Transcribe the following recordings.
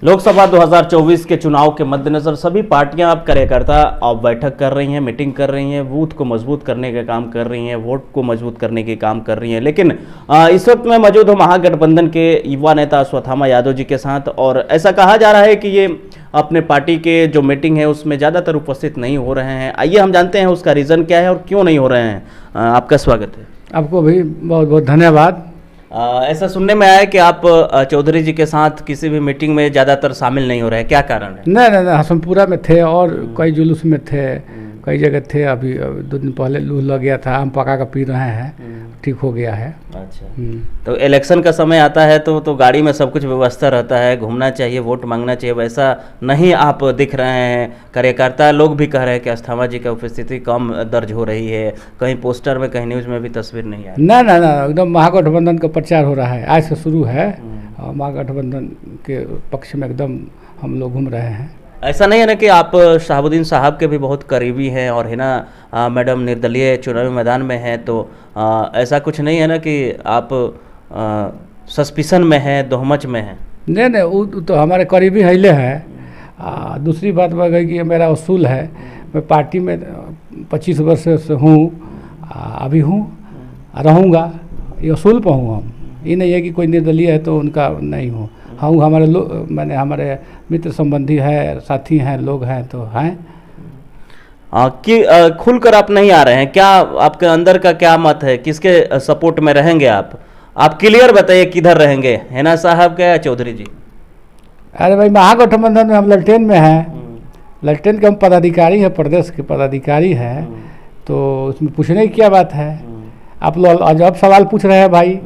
लोकसभा 2024 के चुनाव के मद्देनजर सभी पार्टियां अब कार्यकर्ता अब बैठक कर रही हैं, मीटिंग कर रही हैं, बूथ को मजबूत करने का काम कर रही हैं, वोट को मजबूत करने के काम कर रही हैं। लेकिन इस वक्त मैं मौजूद हूं महागठबंधन के युवा नेता अश्वत्थामा यादव जी के साथ, और ऐसा कहा जा रहा है कि ये अपने पार्टी के जो मीटिंग है उसमें ज़्यादातर उपस्थित नहीं हो रहे हैं। आइए हम जानते हैं उसका रीज़न क्या है और क्यों नहीं हो रहे हैं। आपका स्वागत है। आपको भी बहुत बहुत धन्यवाद। ऐसा सुनने में आया कि आप चौधरी जी के साथ किसी भी मीटिंग में ज़्यादातर शामिल नहीं हो रहे हैं, क्या कारण है? नहीं, हसनपुरा में थे और कई जुलूस में थे, कई जगह थे। अभी 2 दिन पहले लू लग गया था, आम पका का पी रहे हैं, ठीक हो गया है। अच्छा, तो इलेक्शन का समय आता है तो गाड़ी में सब कुछ व्यवस्था रहता है, घूमना चाहिए, वोट मांगना चाहिए, वैसा नहीं आप दिख रहे हैं। कार्यकर्ता लोग भी कह रहे हैं कि अस्थामा जी का उपस्थिति कम दर्ज हो रही है, कहीं पोस्टर में कहीं न्यूज़ में भी तस्वीर नहीं आ रही। ना, एकदम महागठबंधन का प्रचार हो रहा है, आज से शुरू है। और महागठबंधन के पक्ष में एकदम हम लोग घूम रहे हैं। ऐसा नहीं है ना कि आप शहाबुद्दीन साहब के भी बहुत करीबी हैं और है ना मैडम निर्दलीय चुनावी मैदान में हैं, तो ऐसा कुछ नहीं है ना कि आप सस्पिशन में हैं, दोहमच में हैं? नहीं, वो तो हमारे करीबी हिले है। दूसरी बात वह गई कि मेरा उसूल है, मैं पार्टी में 25 वर्ष से हूँ, अभी हूँ, रहूँगा, ये उसूल पर हूँ हम। ये नहीं है कि कोई निर्दलीय है तो उनका नहीं हूँ। हाँ, हमारे मित्र संबंधी है, साथी हैं, लोग हैं तो हैं। कि खुलकर आप नहीं आ रहे हैं, क्या आपके अंदर का क्या मत है, किसके सपोर्ट में रहेंगे आप क्लियर बताइए, किधर रहेंगे, हैना साहब के या चौधरी जी? अरे भाई, महागठबंधन में हम ललटेन में हैं, ललटेन के हम पदाधिकारी हैं, प्रदेश के पदाधिकारी हैं, तो उसमें पूछने की क्या बात है? आप लोग अजब सवाल पूछ रहे हैं भाई,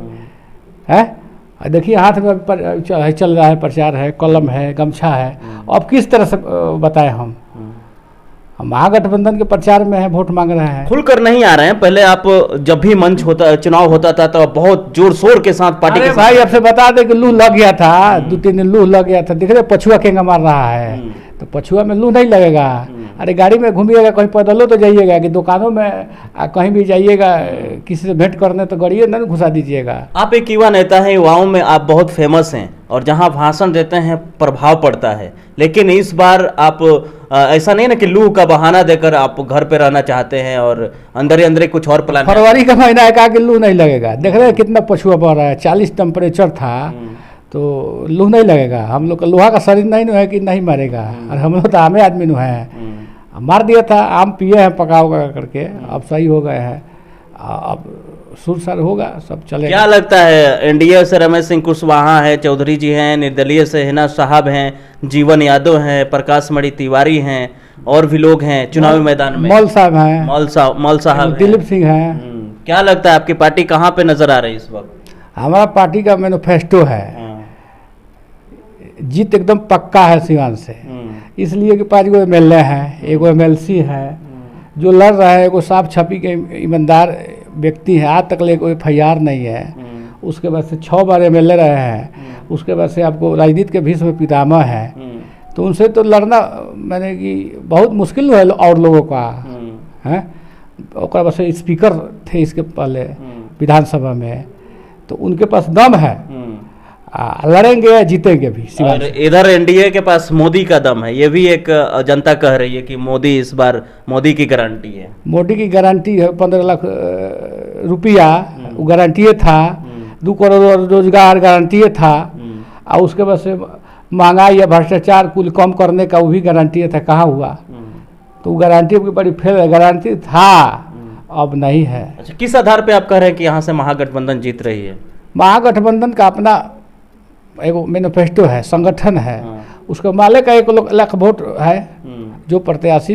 हैं? देखिए हाथ में चल रहा है, प्रचार है, कलम है, गमछा है, अब किस तरह से बताएं हम महागठबंधन के प्रचार में है, वोट मांग रहे हैं। खुलकर नहीं आ रहे हैं। पहले आप जब भी मंच होता, चुनाव होता था तो बहुत जोर शोर के साथ पार्टी के भाई आपसे बता दे कि लू लग गया था, 2-3 दिन लू लग गया था, दिख रहे पछुआ केंगा मार रहा है, तो पछुआ में लू नहीं लगेगा। अरे गाड़ी में घूमिएगा, कहीं पैदलों तो जाइएगा, कि दुकानों में कहीं भी जाइएगा, किसी से भेंट करने तो गाड़िए न घुसा दीजिएगा। आप एक युवा नेता हैं, युवाओं में आप बहुत फेमस हैं और जहां भाषण देते हैं प्रभाव पड़ता है, लेकिन इस बार आप ऐसा नहीं ना कि लू का बहाना देकर आप घर पे रहना चाहते हैं और अंदर ही अंदर कुछ और प्लान। फरवरी का महीना है, कहा कि लू नहीं लगेगा। देख रहे हैं कितना पछुआ बढ़ रहा है, 40 टेम्परेचर था, तो लू नहीं लगेगा। हम लोग का लोहा का शरीर नहीं है कि नहीं मारेगा, और हम लोग तो आमे आदमी नु है। मार दिया था, आम पिए हैं पका उगा करके, अब सही हो गए हैं, अब सुरसर होगा, सब चलेगा। क्या लगता है, एनडीए से रमेश सिंह कुशवाहा है, चौधरी जी हैं, निर्दलीय से हैना साहब हैं, जीवन यादव हैं, प्रकाश मणि तिवारी हैं, और भी लोग हैं चुनावी मैदान में, मौल साहब हैं, मौल साहब, दिलीप सिंह हैं। क्या लगता है आपकी पार्टी कहाँ पे नजर आ रही है इस वक्त? हमारा पार्टी का मैनिफेस्टो है, जीत एकदम पक्का है सिवान से, इसलिए कि 5 गो MLA हैं, 1 MLC है, जो लड़ रहा है, एगो साफ छपी के ईमानदार व्यक्ति है, आज तक ले कोई FIR नहीं है। उसके बाद से 6 बार MLA रहे हैं, उसके बाद से आपको राजनीति के भीष्म पितामह है, तो उनसे तो लड़ना मैंने कि बहुत मुश्किल है और लोगों का है। और बाद से स्पीकर थे इसके पहले विधानसभा में, तो उनके पास दम है, लड़ेंगे जीतेंगे भी। और इधर एनडीए के पास मोदी का दम है, ये भी एक जनता कह रही है कि मोदी इस बार, मोदी की गारंटी है। मोदी की गारंटी है, 15 लाख रुपया वो गारंटी था, 2 करोड़ रोजगार गारंटी था, और उसके बाद से महंगाई या भ्रष्टाचार कुल कम करने का वो भी गारंटी था, कहाँ हुआ? तो गारंटी की बड़ी फेल है, गारंटी था अब नहीं है। अच्छा, किस आधार पे आप कह रहे हैं कि यहाँ से महागठबंधन जीत रही है? महागठबंधन का अपना एगो मैनिफेस्टो है, संगठन है, उसका माले का 1 लाख वोट है, जो प्रत्याशी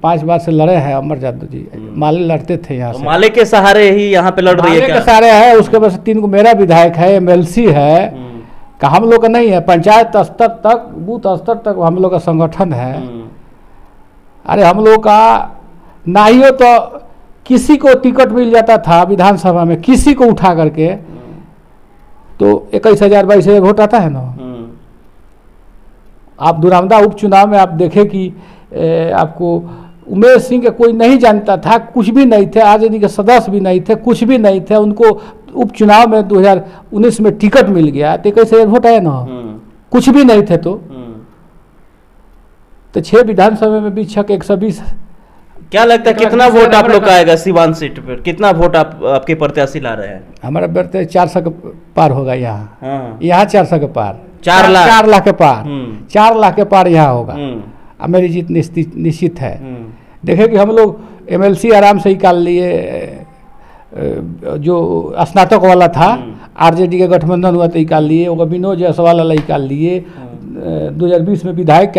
5 बार से लड़े हैं, अमर यादव जी माले लड़ते थे यहाँ से, माले के सहारे ही यहाँ पे लड़ रही है, माले के सहारे है। उसके बाद 3 को मेरा विधायक है, MLC है, का हम लोग का नहीं है, पंचायत स्तर तक, बूथ स्तर तक हम लोग का संगठन है। अरे हम लोग का ना ही हो तो किसी को टिकट मिल जाता था विधानसभा में, किसी को उठा करके, तो 21,000-22,000 वोट आता है ना। आप दुरामदा उपचुनाव में आप देखें कि आपको उमेश सिंह के कोई नहीं जानता था, कुछ भी नहीं थे, आरजेडी के सदस्य भी नहीं थे, कुछ भी नहीं थे, उनको उपचुनाव में 2019 में टिकट मिल गया, तो 21,000 वोट आया ना, कुछ भी नहीं थे तो तो 6 विधानसभा में 120। क्या लगता है कितना वोट आप लोग का आएगा सीवान सीट पर? कितना वोट आपके प्रत्याशी ला रहे हैं? हमारा बढ़ते 400 के पार होगा यहाँ। हाँ। यहाँ 400 के पार, 4 लाख 4 लाख के पार, 4 लाख के पार यहाँ होगा। अब मेरी जीत निश्चित है। देखे कि हम लोग MLC आराम से निकाल लिए, जो स्नातक वाला था RJD के गठबंधन हुआ तो निकाल लिए, वो विनोद जायसवाल वाला निकाल लिए। 2020 में विधायक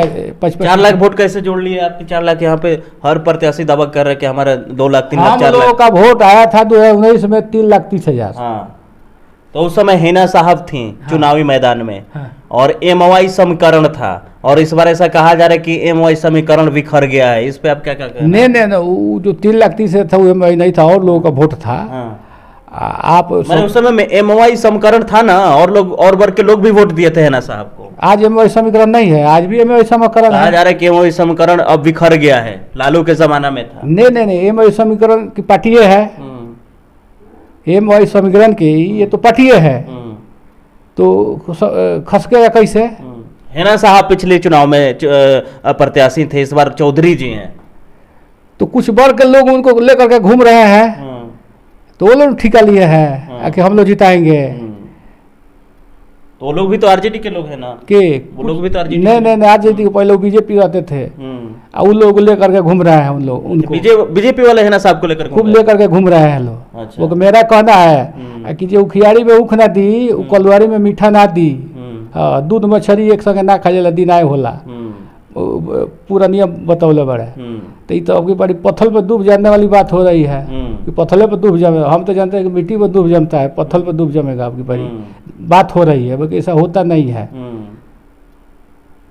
4 लाख वोट कैसे जोड़ लिए आपके? 4 लाख यहाँ पे हर प्रत्याशी दावा कर रहे हैं कि हमारा 2 लाख 3 लाख 4 लाख। हम लोगों का वोट आया था 2019 में 3,30,000। हाँ, तो उस समय हिना साहब थी चुनावी मैदान में और MOI समीकरण था, और इस बार ऐसा कहा जा रहा है कि MOI समीकरण बिखर गया है। इस पे आप क्या कहते हैं? नहीं, वो जो 3,30,000 था वो MOI नहीं था, और लोगों का वोट था। आप उस समय में MOI समीकरण था ना, और लोग और वर्ग के लोग भी वोट दिए थे हिना साहब को। आज MOI समीकरण नहीं है, आज भी MOI समीकरण कहा जा रहा है कि MOI समीकरण अब बिखर गया है, लालू के जमाना में था। नहीं, MOI समीकरण की पार्टियां है। MOI समीकरण की ये तो पार्टियां है, तो खसकेगा कैसे? हिना साहब पिछले चुनाव में प्रत्याशी थे, इस बार चौधरी जी हैं। तो कुछ वर्ग के लोग उनको लेकर के घूम रहे हैं, तो वो लोग ठिका लिए हैं कि हम लोग जिताएंगे। तो वो लोग भी तो RJD के लोग हैं ना? वो लोग भी तो RJD नहीं, RJD के पहले वो BJP रहते थे, उन लोग लेकर के घूम रहे हैं। उन लोग उनको BJP वाले हिना साहब को लेकर खूब लेकर के घूम रहे हैं लोग। अच्छा। वो मेरा कहना है कि जो उखियारी में ऊख ना दी, कलवारी में मीठा ना दी, दूध मछली एक संगे ना खाए दिन आए होला, पूरा नियम बतौले बड़े। तो ये तो आपकी बड़ी पत्थल पर डूब जाने वाली बात हो रही है कि पत्थले पर डूब जमे। हम तो जानते हैं कि मिट्टी पर डूब जमता है, पत्थल पर डूब जमेगा। आपकी बड़ी बात हो रही है, बल्कि ऐसा होता नहीं है।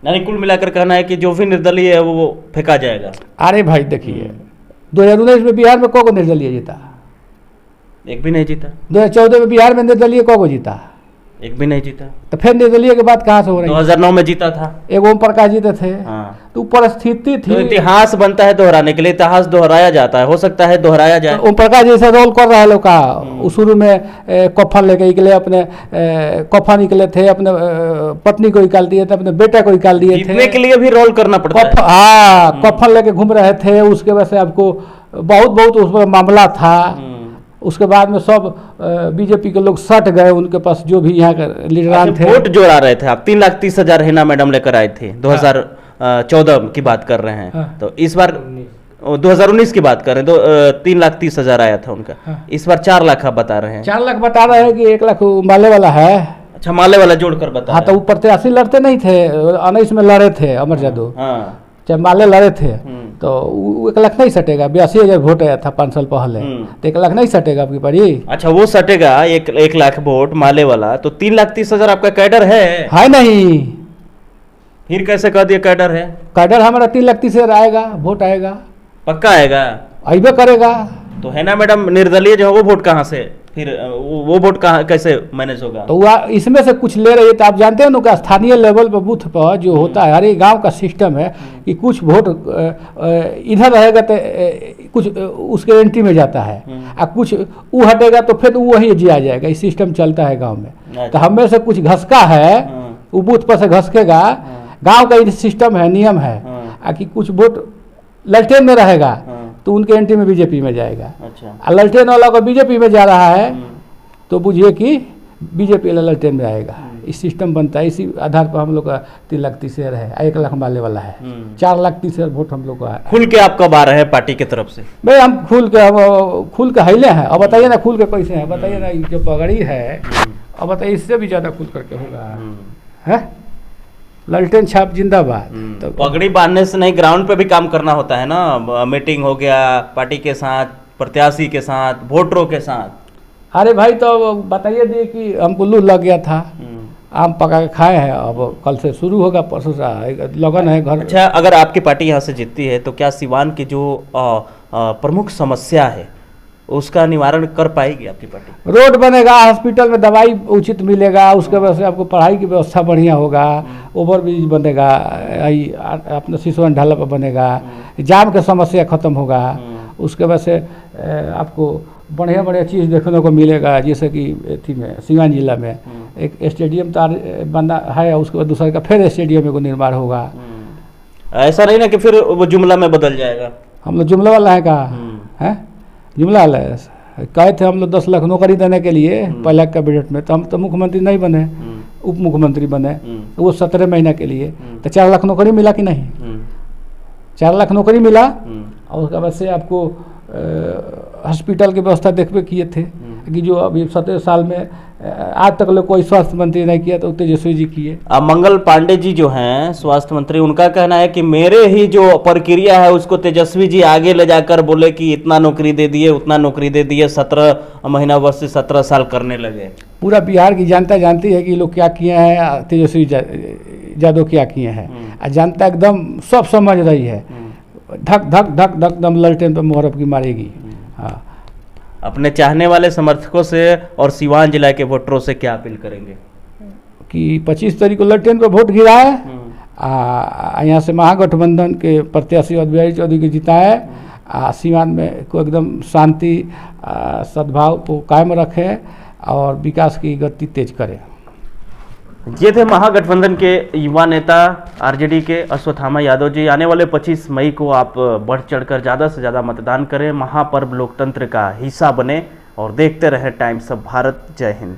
यानी कुल मिलाकर कहना है कि जो भी निर्दलीय है वो फेंका जाएगा। अरे भाई देखिए, 2019 में बिहार में को निर्दलीय जीता? एक भी नहीं जीता। 2014 में बिहार में निर्दलीय को जीता? एक भी नहीं जीता। तो फिर निर्दलीय की बात कहाँ से हो रही है? 2009 में जीता था, एक ओम प्रकाश जीते थे। तो परिस्थिति थी। तो इतिहास बनता है दोहराने के लिए, इतिहास दोहराया जाता है, हो सकता है दोहराया जाए। ओम प्रकाश जैसे रोल कर रहा है लोग का। शुरू में कफन लेके निकले, अपने कफन निकले थे, अपने पत्नी को निकाल दिए थे, अपने बेटे को निकाल दिए थे। जीतने के लिए भी रोल करना पड़ता है। हाँ, कफन लेके घूम रहे थे। उसके वजह से आपको बहुत उस पर मामला था। उसके बाद में सब BJP के लोग सट गए, उनके पास जो भी यहाँ के लीडरान थे। वोट जोड़ा रहे थे आप, 3,30,000 हिना मैडम लेकर आए थे। 2014 की बात कर रहे हैं। तो इस बार 2019 की बात कर रहे हैं, तो 3,30,000 आया था उनका। इस बार 4 लाख आप बता रहे हैं। 4 लाख बता रहे हैं कि 1 लाख माले वाला है। अच्छा, माले वाला जोड़कर बता। हाँ, तो वो प्रत्याशी लड़ते नहीं थे, 19 में लड़े थे अमर यादव। चाहे माले लड़े थे, तो 1 लाख नहीं सटेगा। 82,000 वोट आया था 5 साल पहले, तो 1 लाख नहीं सटेगा आपकी बड़ी। अच्छा, वो सटेगा 1 लाख वोट माले वाला, तो 3,30,000 आपका कैडर है नहीं? फिर कैसे कह दिया कैडर है? कैडर हमारा 3,30,000 आएगा, वोट आएगा, पक्का आएगा, अइबे करेगा। तो है ना मैडम, निर्दलीय जो है वो वोट कहाँ से, फिर वो वोट कहाँ कैसे मैनेज होगा? तो वह इसमें से कुछ ले रही है। तो आप जानते हैं ना कि स्थानीय लेवल पर बूथ पर जो होता है, हर एक गाँव का सिस्टम है कि कुछ वोट इधर रहेगा तो कुछ उसके एंट्री में जाता है, और कुछ वो हटेगा तो फिर वही जिया जाएगा। इस सिस्टम चलता है गाँव में। तो हमें से कुछ घसका है, वो बूथ पर से घसकेगा। गाँव का सिस्टम है, नियम है, कि कुछ वोट ललटेन में रहेगा तो उनके एंट्री में BJP में जाएगा। अच्छा। ललटेन वाला को BJP में जा रहा है तो बुझिए कि BJP वाला ललटेन में आएगा। इस सिस्टम बनता है। इसी आधार पर हम लोग का 3,30,000 है, 1 लाख माले वाला है। 4,30,000 वोट हम लोग का है। खुल के आप कब आ रहे हैं पार्टी की तरफ से? भाई हम खुल के हिले हैं। अब बताइए ना खुल के कैसे हैं, बताइए ना। जो पगड़ी है, अब बताइए इससे भी ज़्यादा खुल करके होगा है। ललटेन छाप जिंदाबाद। तो पगड़ी बांधने से नहीं, ग्राउंड पे भी काम करना होता है ना। मीटिंग हो गया पार्टी के साथ, प्रत्याशी के साथ, वोटरों के साथ। अरे भाई, तो बताइए दिए कि हमको लू लग गया था, आम पका के खाए हैं। अब कल से शुरू होगा, परसों से लगन है घर। अच्छा, अगर आपकी पार्टी यहाँ से जीतती है तो क्या सिवान की जो प्रमुख समस्या है उसका निवारण कर पाएगी आपकी पार्टी? रोड बनेगा, हॉस्पिटल में दवाई उचित मिलेगा, उसके वजह से आपको पढ़ाई की व्यवस्था बढ़िया होगा, ओवरब्रिज बनेगा, अपना सिसवन ढाला पर बनेगा, जाम का समस्या खत्म होगा, उसके वजह से आपको बढ़िया बढ़िया चीज़ देखने को मिलेगा। जैसे कि एथी में सिवान जिला में एक स्टेडियम तो बना है, उसके बाद दूसरे का फिर स्टेडियम को निर्माण होगा। ऐसा नहीं ना कि फिर वो जुमला में बदल जाएगा। हम लोग जुमला वाला है कहा है, जुमला वाला है। कहे थे हम लोग 10 लाख नौकरी देने के लिए पहले कैबिनेट में, तो हम तो मुख्यमंत्री नहीं बने, उप मुख्यमंत्री बने, तो वो 17 महीने के लिए, तो 4 लाख नौकरी मिला कि नहीं? 4 लाख नौकरी मिला, और उसके बाद से आपको हॉस्पिटल की व्यवस्था देखबे किए थे कि जो अभी 17 साल में आज तक लोग कोई स्वास्थ्य मंत्री नहीं किया, तो तेजस्वी जी किए। अब मंगल पांडे जी जो हैं स्वास्थ्य मंत्री, उनका कहना है कि मेरे ही जो प्रक्रिया है उसको तेजस्वी जी आगे ले जाकर बोले कि इतना नौकरी दे दिए, उतना नौकरी दे दिए, 17 महीना वर्ष से 17 साल करने लगे। पूरा बिहार की जनता जानती है कि लोग क्या किए हैं, तेजस्वी यादव क्या किए हैं, और जनता एकदम सब समझ रही है। धक धक धक धक दम ललटेन पर मुहर्रम की मारेगी। हाँ, अपने चाहने वाले समर्थकों से और सिवान जिला के वोटरों से क्या अपील करेंगे? कि 25 तारीख को ललटेन पर वोट गिराए, यहाँ से महागठबंधन के प्रत्याशी बिहारी चौधरी को जिताए, सिवान में को एकदम शांति सद्भाव को कायम रखें और विकास की गति तेज करें। ये थे महागठबंधन के युवा नेता आरजेडी के अश्वत्थामा यादव जी। आने वाले 25 मई को आप बढ़ चढ़कर ज़्यादा से ज़्यादा मतदान करें, महापर्व लोकतंत्र का हिस्सा बने और देखते रहें टाइम्स ऑफ भारत। जय हिंद।